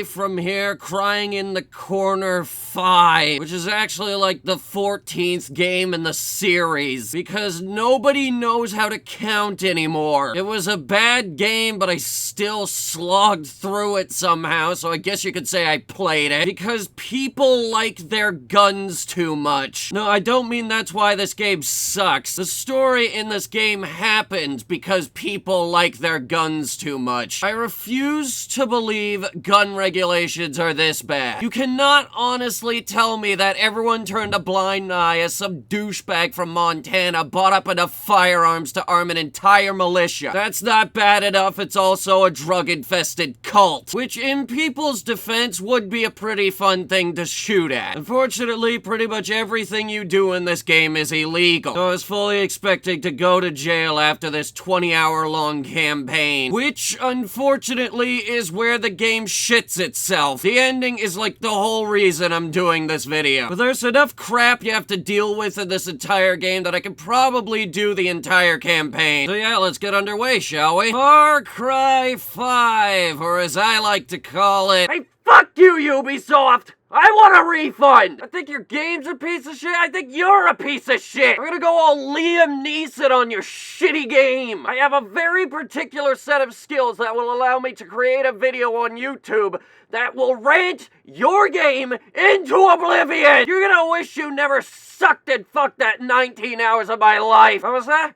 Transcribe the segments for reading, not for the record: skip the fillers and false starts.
away from here crying in the corner 5, which is actually like the 14th game in the series, because nobody knows how to count anymore. It was a bad game, but I still slogged through it somehow, so I guess you could say I played it, because people like their guns too much. No, I don't mean that's why this game sucks. The story in this game happened because people like their guns too much. I refuse to believe gun regulations are this bad. You cannot honestly tell me that everyone turned a blind eye as some douchebag from Montana bought up enough firearms to arm an entire militia. That's not bad enough, it's also a drug-infested cult, which in people's defense would be a pretty fun thing to shoot at. Unfortunately, pretty much everything you do in this game is illegal. So I was fully expecting to go to jail after this 20-hour-long campaign, which unfortunately is where the game shits itself. The ending is like the whole reason I'm doing this video. But there's enough crap you have to deal with in this entire game that I could probably do the entire campaign. So yeah, let's get underway, shall we? Far Cry 5, or as I like to call it, hey, fuck you, Ubisoft! I want a refund! I think your game's a piece of shit. I think you're a piece of shit. I'm gonna go all Liam Neeson on your shitty game. I have a very particular set of skills that will allow me to create a video on YouTube that will rant your game into oblivion. You're gonna wish you never sucked and fucked that 19 hours of my life. What was that?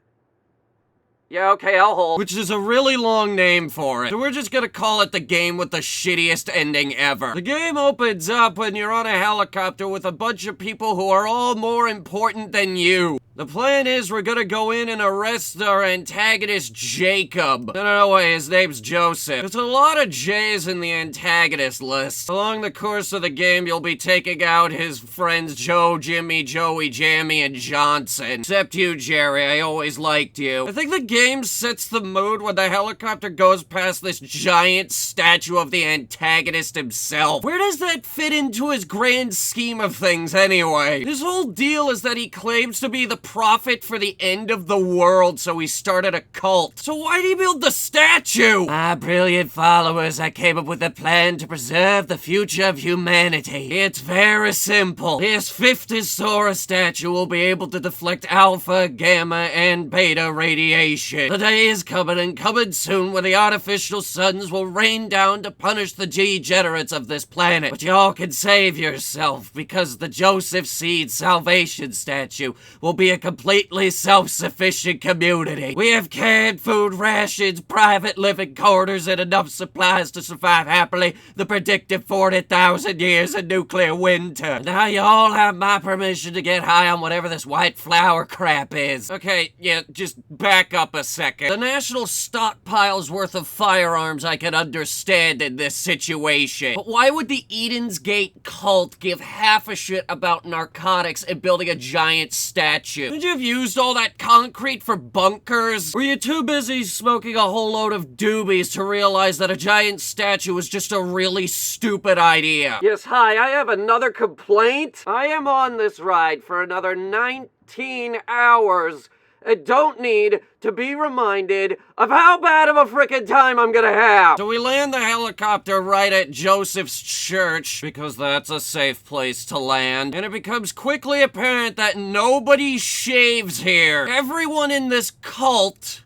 Yeah, okay, I'll hold. Which is a really long name for it. So we're just gonna call it the game with the shittiest ending ever. The game opens up when you're on a helicopter with a bunch of people who are all more important than you. The plan is we're gonna go in and arrest our antagonist, Jacob. No, wait, his name's Joseph. There's a lot of J's in the antagonist list. Along the course of the game, you'll be taking out his friends Joe, Jimmy, Joey, Jammy, and Johnson. Except you, Jerry, I always liked you. I think the game sets the mood when the helicopter goes past this giant statue of the antagonist himself. Where does that fit into his grand scheme of things anyway? His whole deal is that he claims to be the prophet for the end of the world, so he started a cult. So why'd he build the statue? My brilliant followers, I came up with a plan to preserve the future of humanity. It's very simple. This 50 Sora statue will be able to deflect alpha, gamma, and beta radiation. The day is coming and coming soon when the artificial suns will rain down to punish the degenerates of this planet. But y'all can save yourself because the Joseph Seed Salvation statue will be a completely self-sufficient community. We have canned food, rations, private living quarters, and enough supplies to survive happily the predicted 40,000 years of nuclear winter. Now y'all have my permission to get high on whatever this white flower crap is. Okay, yeah, just back up a second. The national stockpile's worth of firearms I can understand in this situation. But why would the Eden's Gate cult give half a shit about narcotics and building a giant statue? Could you have used all that concrete for bunkers? Were you too busy smoking a whole load of doobies to realize that a giant statue was just a really stupid idea? Yes, hi, I have another complaint. I am on this ride for another 19 hours. I don't need to be reminded of how bad of a frickin' time I'm gonna have. So we land the helicopter right at Joseph's church, because that's a safe place to land. And it becomes quickly apparent that nobody shaves here. Everyone in this cult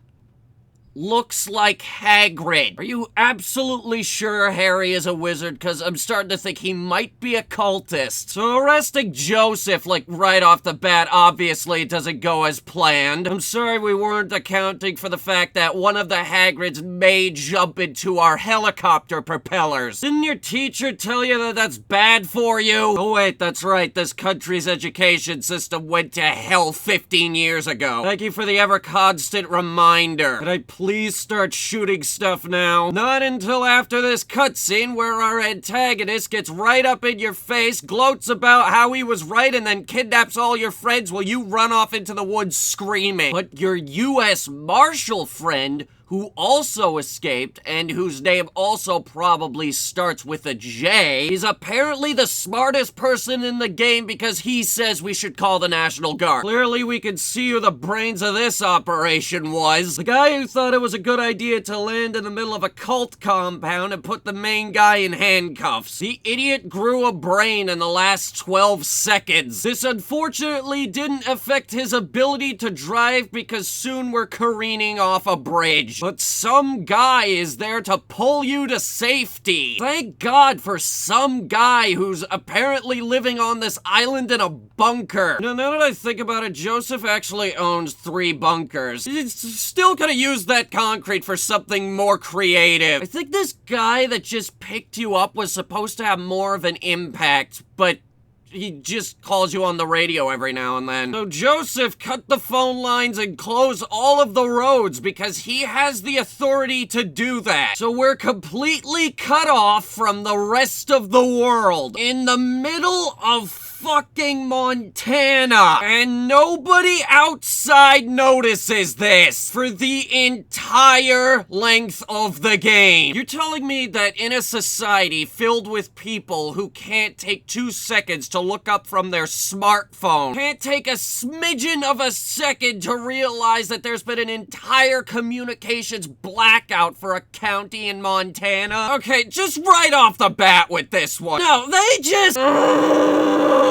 looks like Hagrid. Are you absolutely sure Harry is a wizard? Because I'm starting to think he might be a cultist. So arresting Joseph, like, right off the bat, obviously doesn't go as planned. I'm sorry we weren't accounting for the fact that one of the Hagrids may jump into our helicopter propellers. Didn't your teacher tell you that that's bad for you? Oh wait, that's right, this country's education system went to hell 15 years ago. Thank you for the ever-constant reminder. Can I please start shooting stuff now? Not until after this cutscene where our antagonist gets right up in your face, gloats about how he was right, and then kidnaps all your friends while you run off into the woods screaming. But your U.S. Marshal friend, who also escaped and whose name also probably starts with a J, is apparently the smartest person in the game because he says we should call the National Guard. Clearly, we can see who the brains of this operation was. The guy who thought it was a good idea to land in the middle of a cult compound and put the main guy in handcuffs. The idiot grew a brain in the last 12 seconds. This unfortunately didn't affect his ability to drive because soon we're careening off a bridge. But some guy is there to pull you to safety. Thank God for some guy who's apparently living on this island in a bunker. Now that I think about it, Joseph actually owns 3 bunkers. He's still could have used that concrete for something more creative. I think this guy that just picked you up was supposed to have more of an impact, but he just calls you on the radio every now and then. So Joseph cut the phone lines and closed all of the roads because he has the authority to do that. So we're completely cut off from the rest of the world in the middle of fucking Montana, and nobody outside notices this for the entire length of the game. You're telling me that in a society filled with people who can't take 2 seconds to look up from their smartphone, can't take a smidgen of a second to realize that there's been an entire communications blackout for a county in Montana? Okay, just right off the bat with this one. No, they just...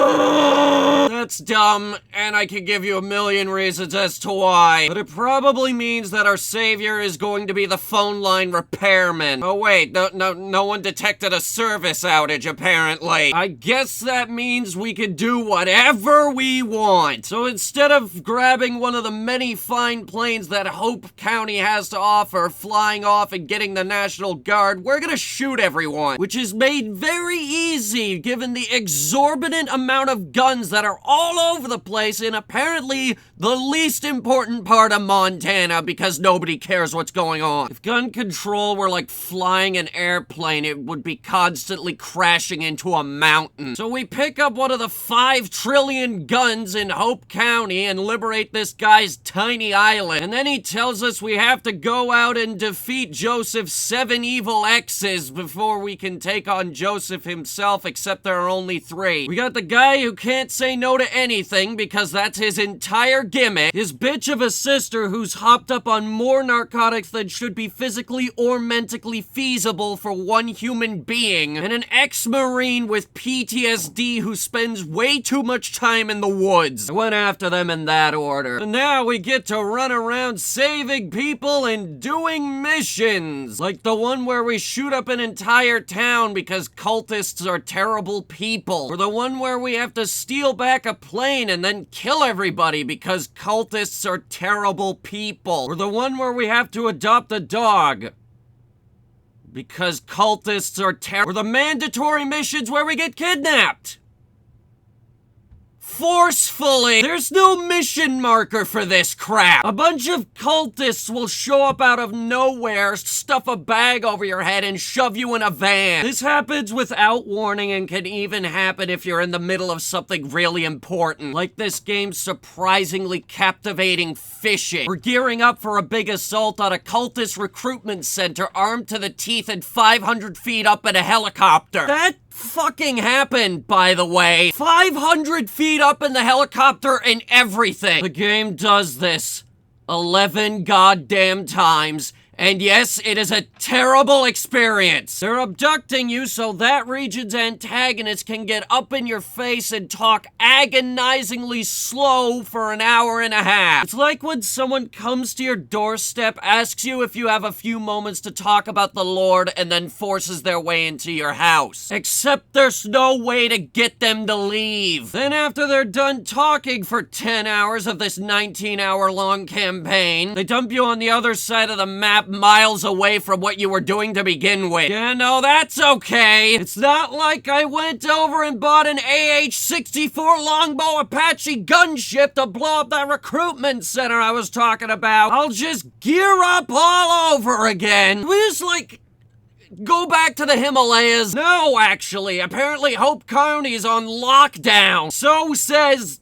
That's dumb, and I could give you a million reasons as to why. But it probably means that our savior is going to be the phone line repairman. Oh wait, no one detected a service outage, apparently. I guess that means we could do whatever we want. So instead of grabbing one of the many fine planes that Hope County has to offer, flying off and getting the National Guard, we're gonna shoot everyone, which is made very easy given the exorbitant amount of guns that are all over the place in apparently the least important part of Montana because nobody cares what's going on. If gun control were like flying an airplane, it would be constantly crashing into a mountain. So we pick up one of the 5 trillion guns in Hope County and liberate this guy's tiny island. And then he tells us we have to go out and defeat Joseph's 7 evil exes before we can take on Joseph himself, except there are only 3. We got the guy who can't say no to anything because that's his entire gimmick, his bitch of a sister who's hopped up on more narcotics than should be physically or mentally feasible for one human being, and an ex-Marine with PTSD who spends way too much time in the woods. I went after them in that order. And now we get to run around saving people and doing missions, like the one where we shoot up an entire town because cultists are terrible people, or the one where we have to steal back a plane and then kill everybody because cultists are terrible people, or the one where we have to adopt a dog because cultists are terrible, or the mandatory missions where we get kidnapped forcefully. There's no mission marker for this crap. A bunch of cultists will show up out of nowhere, stuff a bag over your head, and shove you in a van. This happens without warning and can even happen if you're in the middle of something really important, like this game's surprisingly captivating fishing. We're gearing up for a big assault on a cultist recruitment center armed to the teeth and 500 feet up in a helicopter. That fucking happened, by the way. 500 feet up in the helicopter and everything. The game does this 11 goddamn times. And yes, it is a terrible experience. They're abducting you so that region's antagonist can get up in your face and talk agonizingly slow for an hour and a half. It's like when someone comes to your doorstep, asks you if you have a few moments to talk about the Lord, and then forces their way into your house. Except there's no way to get them to leave. Then after they're done talking for 10 hours of this 19-hour-long campaign, they dump you on the other side of the map miles away from what you were doing to begin with. Yeah, no, that's okay. It's not like I went over and bought an AH-64 Longbow Apache gunship to blow up that recruitment center I was talking about. I'll just gear up all over again. We just, like, go back to the Himalayas. No, actually, apparently Hope County is on lockdown. So says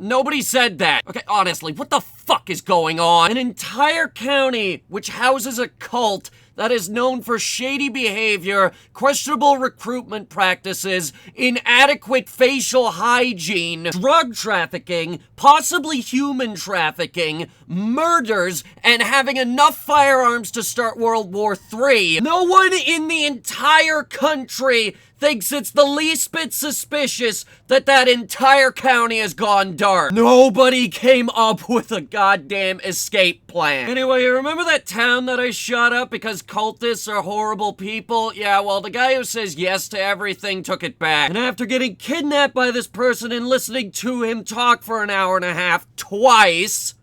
Nobody said that. Okay, honestly, what the fuck is going on? An entire county which houses a cult that is known for shady behavior, questionable recruitment practices, inadequate facial hygiene, drug trafficking, possibly human trafficking, murders, and having enough firearms to start World War III. No one in the entire country thinks it's the least bit suspicious that that entire county has gone dark. Nobody came up with a goddamn escape plan. Anyway, you remember that town that I shot up because cultists are horrible people? Yeah, well, the guy who says yes to everything took it back. And after getting kidnapped by this person and listening to him talk for an hour and a half twice,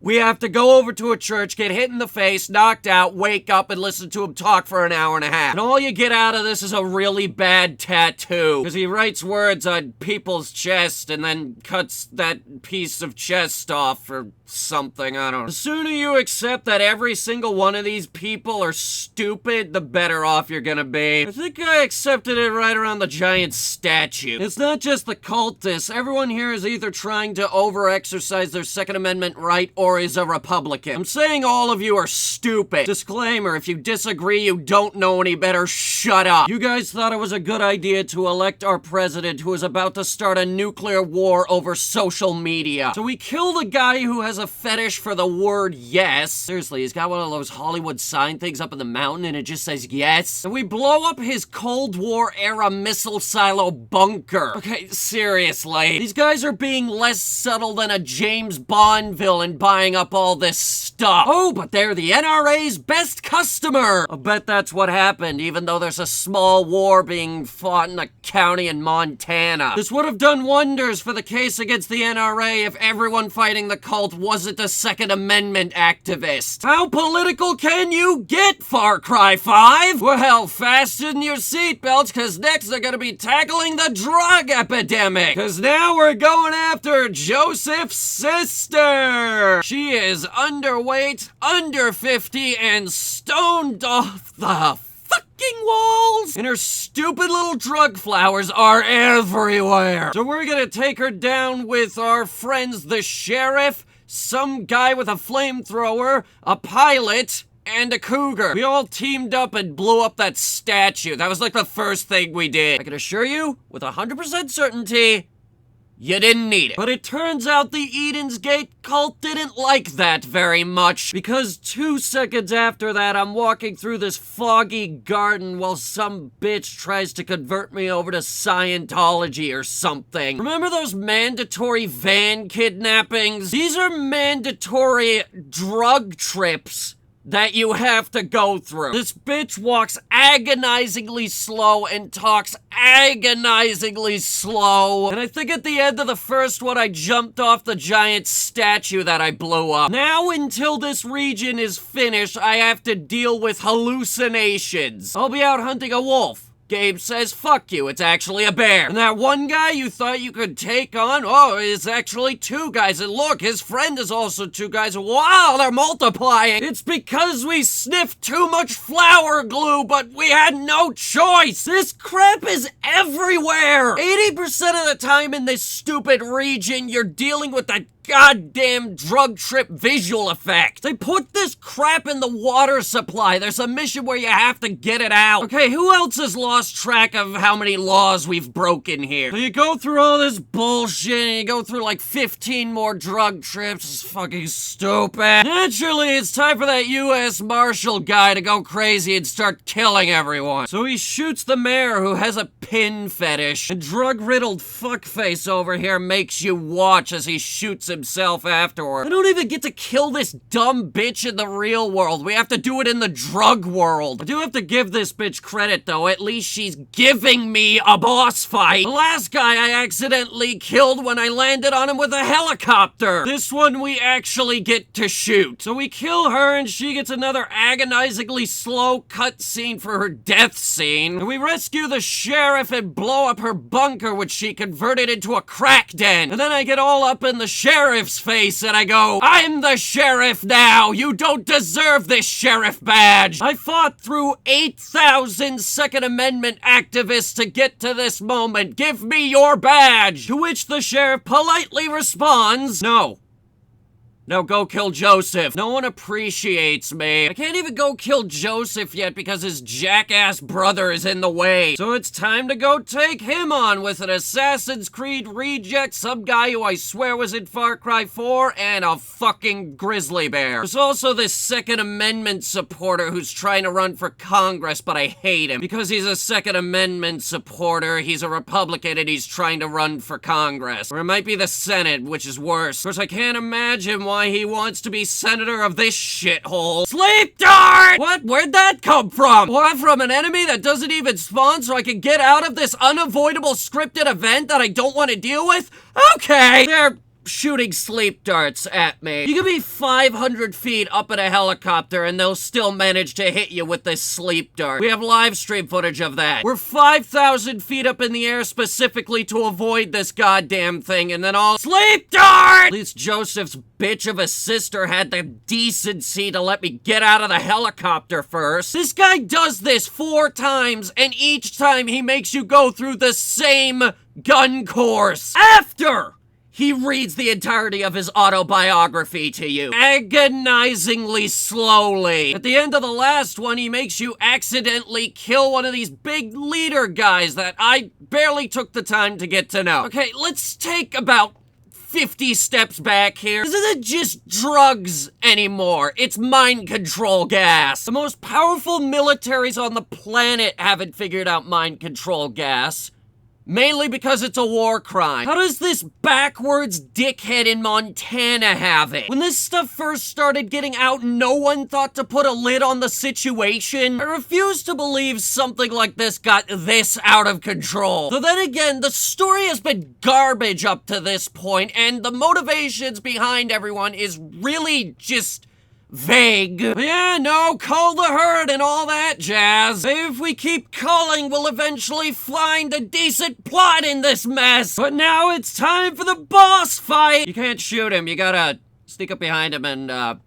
we have to go over to a church, get hit in the face, knocked out, wake up, and listen to him talk for an hour and a half. And all you get out of this is a really bad tattoo. Because he writes words on people's chest and then cuts that piece of chest off or something, I don't know. The sooner you accept that every single one of these people are stupid, the better off you're gonna be. I think I accepted it right around the giant statue. It's not just the cultists. Everyone here is either trying to over-exercise their Second Amendment right or is a Republican. I'm saying all of you are stupid. Disclaimer, if you disagree, you don't know any better, shut up. You guys thought it was a good idea to elect our president who is about to start a nuclear war over social media. So we kill the guy who has a fetish for the word yes. Seriously, he's got one of those Hollywood sign things up in the mountain and it just says yes. And we blow up his Cold War era missile silo bunker. Okay, seriously. These guys are being less subtle than a James Bond villain buying up all this stuff. Oh, but they're the NRA's best customer. I bet that's what happened, even though there's a small war being fought in a county in Montana. This would have done wonders for the case against the NRA if everyone fighting the cult wasn't a Second Amendment activist. How political can you get, Far Cry 5? Well, fasten your seatbelts, because next they're gonna be tackling the drug epidemic. Because now we're going after Joseph's sister. She is underweight, under 50, and stoned off the fucking walls. And her stupid little drug flowers are everywhere. So we're gonna take her down with our friends, the sheriff, some guy with a flamethrower, a pilot, and a cougar. We all teamed up and blew up that statue. That was like the first thing we did. I can assure you, with 100% certainty, you didn't need it. But it turns out the Eden's Gate cult didn't like that very much, because 2 seconds after that, I'm walking through this foggy garden while some bitch tries to convert me over to Scientology or something. Remember those mandatory van kidnappings? These are mandatory drug trips that you have to go through. This bitch walks agonizingly slow and talks agonizingly slow. And I think at the end of the first one, I jumped off the giant statue that I blew up. Now, until this region is finished, I have to deal with hallucinations. I'll be out hunting a wolf. Gabe says, fuck you, it's actually a bear. And that one guy you thought you could take on, oh, it's actually 2 guys. And look, his friend is also 2 guys. Wow, they're multiplying. It's because we sniffed too much flour glue, but we had no choice. This crap is everywhere. 80% of the time in this stupid region, you're dealing with that goddamn drug trip visual effect. They put this crap in the water supply. There's a mission where you have to get it out. Okay, who else has lost track of how many laws we've broken here? So you go through all this bullshit and you go through like 15 more drug trips. It's fucking stupid. Naturally, it's time for that U.S. Marshal guy to go crazy and start killing everyone. So he shoots the mayor who has a pin fetish. And drug-riddled fuckface over here makes you watch as he shoots himself afterward. I don't even get to kill this dumb bitch in the real world. We have to do it in the drug world. I do have to give this bitch credit, though. At least she's giving me a boss fight. The last guy I accidentally killed when I landed on him with a helicopter. This one we actually get to shoot. So we kill her and she gets another agonizingly slow cutscene for her death scene. And we rescue the sheriff and blow up her bunker, which she converted into a crack den. And then I get all up in the sheriff sheriff's face and I go, I'm the sheriff now! You don't deserve this sheriff badge! I fought through 8,000 Second Amendment activists to get to this moment. Give me your badge! To which the sheriff politely responds, no. Now go kill Joseph. No one appreciates me. I can't even go kill Joseph yet because his jackass brother is in the way. So it's time to go take him on with an Assassin's Creed reject, some guy who I swear was in Far Cry 4, and a fucking grizzly bear. There's also this Second Amendment supporter who's trying to run for Congress, but I hate him. Because he's a Second Amendment supporter, he's a Republican and he's trying to run for Congress. Or it might be the Senate, which is worse. Of course, I can't imagine why he wants to be senator of this shithole. Sleep dart! What? Where'd that come from? What, from an enemy that doesn't even spawn so I can get out of this unavoidable scripted event that I don't want to deal with? Okay! They're shooting sleep darts at me. You can be 500 feet up in a helicopter and they'll still manage to hit you with this sleep dart. We have live stream footage of that. We're 5,000 feet up in the air specifically to avoid this goddamn thing, and then all sleep dart! At least Joseph's bitch of a sister had the decency to let me get out of the helicopter first. This guy does this 4 times, and each time he makes you go through the same gun course. After he reads the entirety of his autobiography to you, agonizingly slowly. At the end of the last one, he makes you accidentally kill one of these big leader guys that I barely took the time to get to know. Okay, let's take about 50 steps back here. This isn't just drugs anymore. It's mind control gas. The most powerful militaries on the planet haven't figured out mind control gas. Mainly because it's a war crime. How does this backwards dickhead in Montana have it? When this stuff first started getting out, no one thought to put a lid on the situation. I refuse to believe something like this got this out of control. Though then again, the story has been garbage up to this point, and the motivations behind everyone is really just vague. Yeah, no, cull the herd and all that jazz. If we keep culling, we'll eventually find a decent plot in this mess. But now it's time for the boss fight. You can't shoot him. You gotta sneak up behind him and,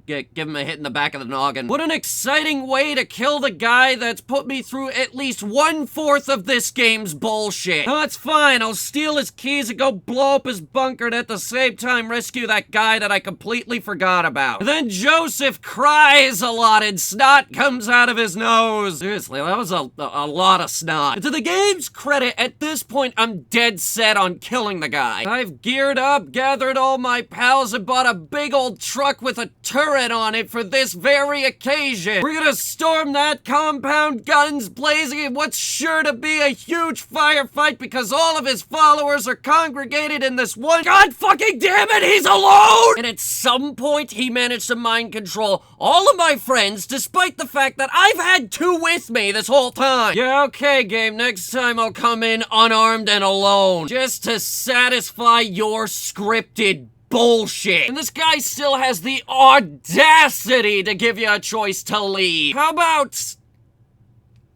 give him a hit in the back of the noggin. What an exciting way to kill the guy that's put me through at least 1/4 of this game's bullshit. No, it's fine. I'll steal his keys and go blow up his bunker and at the same time rescue that guy that I completely forgot about. And then Joseph cries a lot and snot comes out of his nose. Seriously, that was a lot of snot. And to the game's credit, at this point, I'm dead set on killing the guy. I've geared up, gathered all my pals, and bought a big old truck with a turret on it for this very occasion. We're gonna storm that compound, guns blazing, in what's sure to be a huge firefight because all of his followers are congregated in this one. God fucking damn it, he's alone! And at some point, he managed to mind control all of my friends, despite the fact that I've had 2 with me this whole time. Yeah, okay, game. Next time I'll come in unarmed and alone, just to satisfy your scripted bullshit. And this guy still has the audacity to give you a choice to leave. How about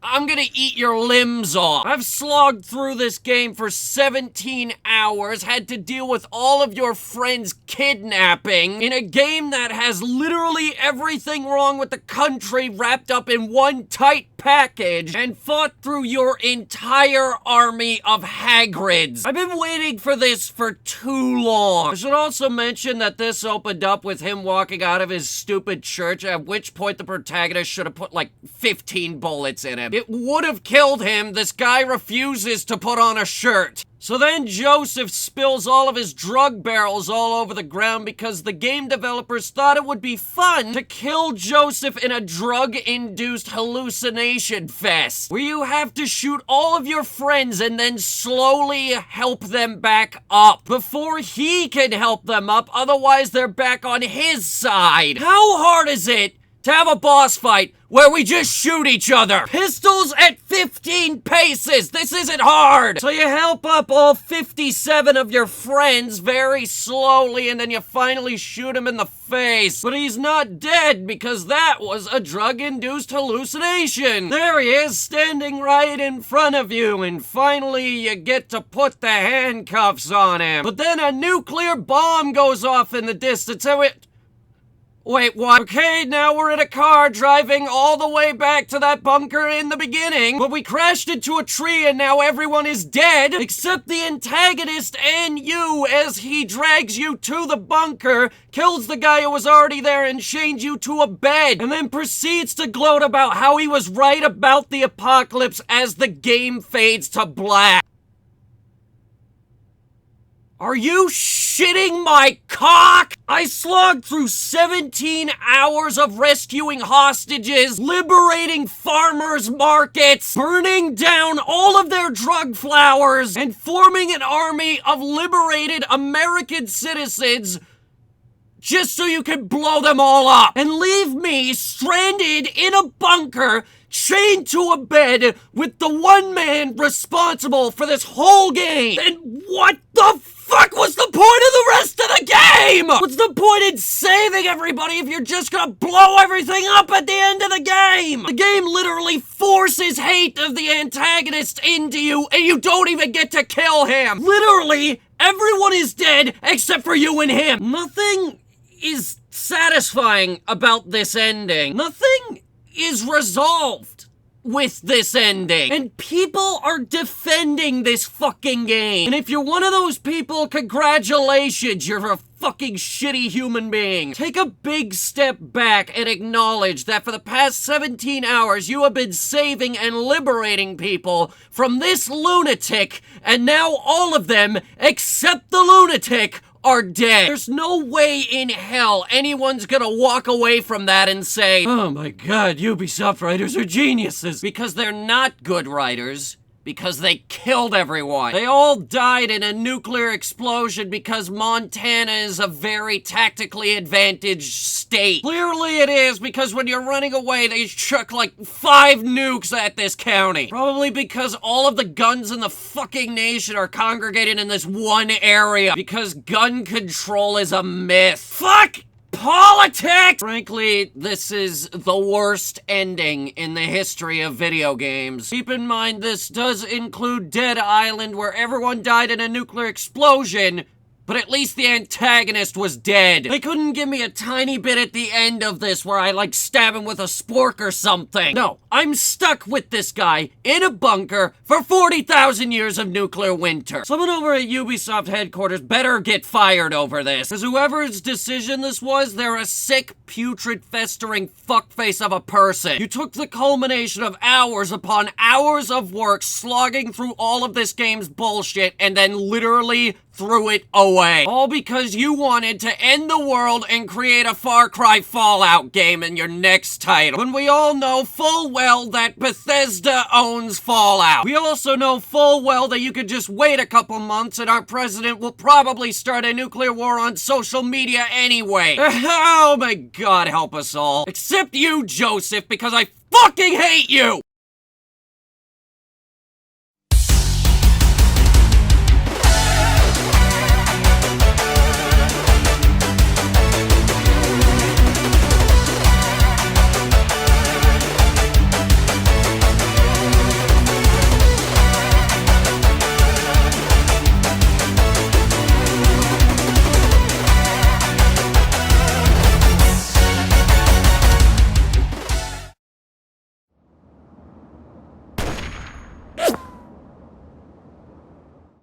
I'm gonna eat your limbs off. I've slogged through this game for 17 hours, had to deal with all of your friends kidnapping in a game that has literally everything wrong with the country wrapped up in one tight package, and fought through your entire army of Hagrids. I've been waiting for this for too long. I should also mention that this opened up with him walking out of his stupid church, at which point the protagonist should have put like 15 bullets in him. It would have killed him. This guy refuses to put on a shirt. So then Joseph spills all of his drug barrels all over the ground because the game developers thought it would be fun to kill Joseph in a drug-induced hallucination fest, where you have to shoot all of your friends and then slowly help them back up before he can help them up, otherwise they're back on his side. How hard is it to have a boss fight where we just shoot each other. Pistols at 15 paces. This isn't hard. So you help up all 57 of your friends very slowly, and then you finally shoot him in the face. But he's not dead because that was a drug-induced hallucination. There he is, standing right in front of you, and finally you get to put the handcuffs on him. But then a nuclear bomb goes off in the distance, and Wait, what? Okay, now we're in a car driving all the way back to that bunker in the beginning, but we crashed into a tree and now everyone is dead, except the antagonist and you, as he drags you to the bunker, kills the guy who was already there and chains you to a bed, and then proceeds to gloat about how he was right about the apocalypse as the game fades to black. Are you shitting my cock? I slogged through 17 hours of rescuing hostages, liberating farmers' markets, burning down all of their drug flowers, and forming an army of liberated American citizens just so you can blow them all up and leave me stranded in a bunker, chained to a bed with the one man responsible for this whole game. And what the fuck was the point of the rest of the game? What's the point in saving everybody if you're just gonna blow everything up at the end of the game? The game literally forces hate of the antagonist into you, and you don't even get to kill him. Literally, everyone is dead except for you and him. Nothing is satisfying about this ending. Nothing is resolved with this ending. And people are defending this fucking game. And if you're one of those people, congratulations, you're a fucking shitty human being. Take a big step back and acknowledge that for the past 17 hours, you have been saving and liberating people from this lunatic, and now all of them, except the lunatic, are dead. There's no way in hell anyone's gonna walk away from that and say, oh my god, Ubisoft writers are geniuses. Because they're not good writers. Because they killed everyone. They all died in a nuclear explosion because Montana is a very tactically advantaged state. Clearly it is, because when you're running away, they chuck like 5 nukes at this county. Probably because all of the guns in the fucking nation are congregated in this one area. Because gun control is a myth. Fuck politics! Frankly, this is the worst ending in the history of video games. Keep in mind, this does include Dead Island, where everyone died in a nuclear explosion, but at least the antagonist was dead. They couldn't give me a tiny bit at the end of this where I, like, stab him with a spork or something. No, I'm stuck with this guy in a bunker for 40,000 years of nuclear winter. Someone over at Ubisoft headquarters better get fired over this, because whoever's decision this was, they're a sick, putrid, festering fuckface of a person. You took the culmination of hours upon hours of work slogging through all of this game's bullshit and then literally threw it away. All because you wanted to end the world and create a Far Cry Fallout game in your next title. When we all know full well that Bethesda owns Fallout. We also know full well that you could just wait a couple months and our president will probably start a nuclear war on social media anyway. Oh my god, help us all. Except you, Joseph, because I fucking hate you!